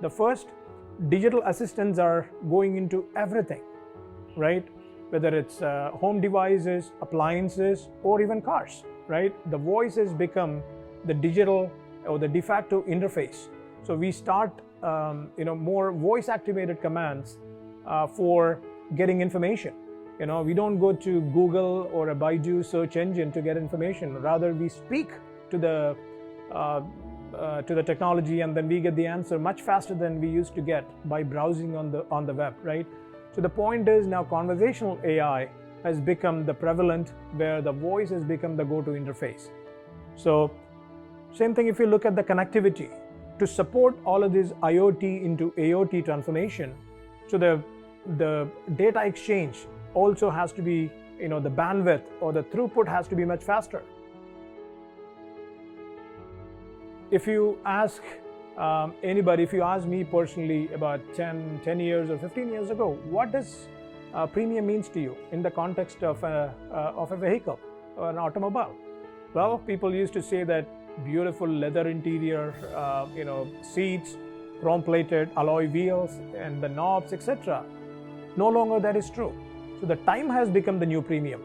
The first, digital assistants are going into everything, right? Whether it's home devices, appliances, or even cars, right? The voice has become the digital or the de facto interface. So we start more voice activated commands for getting information. We don't go to Google or a Baidu search engine to get information. Rather, we speak to the technology, and then we get the answer much faster than we used to get by browsing on the web, right? So the point is, now conversational AI has become the prevalent, where the voice has become the go-to interface. So same thing if you look at the connectivity. To support all of this IoT into AOT transformation, so the data exchange also has to be, the bandwidth or the throughput has to be much faster. If you ask anybody, if you ask me personally about 10 years or 15 years ago, what does premium means to you in the context of a vehicle or an automobile? Well, people used to say that beautiful leather interior, seats, chrome-plated alloy wheels, and the knobs, etc. No longer that is true. So the time has become the new premium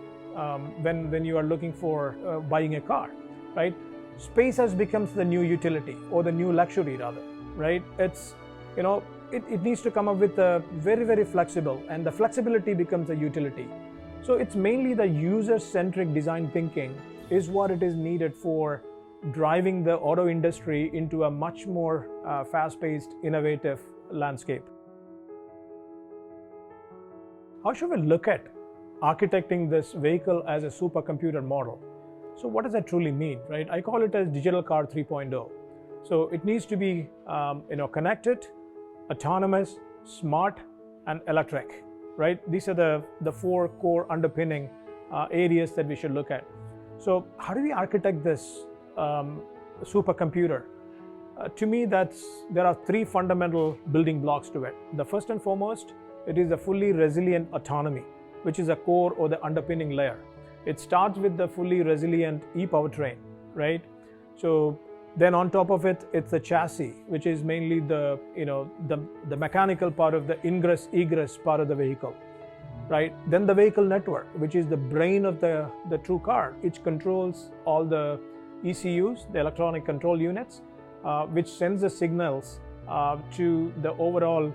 when you are looking for buying a car, right? Space has become the new utility, or the new luxury rather, right? It's, it needs to come up with a very, very flexible, and the flexibility becomes a utility. So it's mainly the user-centric design thinking is what it is needed for driving the auto industry into a much more fast-paced, innovative landscape. How should we look at architecting this vehicle as a supercomputer model? So what does that truly mean, right? I call it as digital car 3.0. So it needs to be connected, autonomous, smart, and electric, right? These are the four core underpinning areas that we should look at. So how do we architect this supercomputer? To me, there are three fundamental building blocks to it. The first and foremost, it is a fully resilient autonomy, which is a core or the underpinning layer. It starts with the fully resilient e-powertrain, right? So then on top of it, it's the chassis, which is mainly the mechanical part of the ingress-egress part of the vehicle, right? Then the vehicle network, which is the brain of the true car, which controls all the ECUs, the electronic control units, which sends the signals to the overall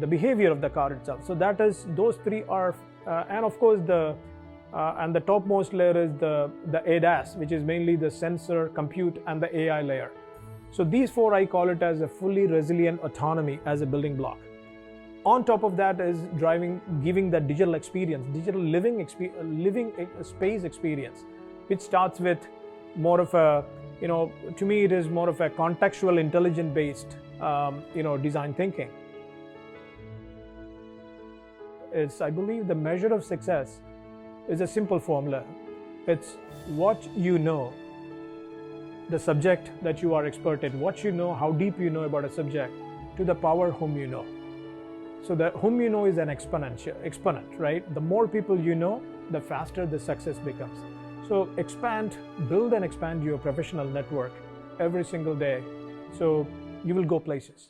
the behavior of the car itself. So those three are, and of course the topmost layer is the ADAS, which is mainly the sensor, compute, and the AI layer. So these four, I call it as a fully resilient autonomy as a building block. On top of that is giving the digital experience, digital living space experience, which starts with more of a, to me it is more of a contextual intelligence based, design thinking. I believe the measure of success is a simple formula. It's what you know, the subject that you are expert in, what you know, how deep you know about a subject, to the power whom you know. So the whom you know is an exponent, right? The more people you know, the faster the success becomes. So build and expand your professional network every single day, so you will go places.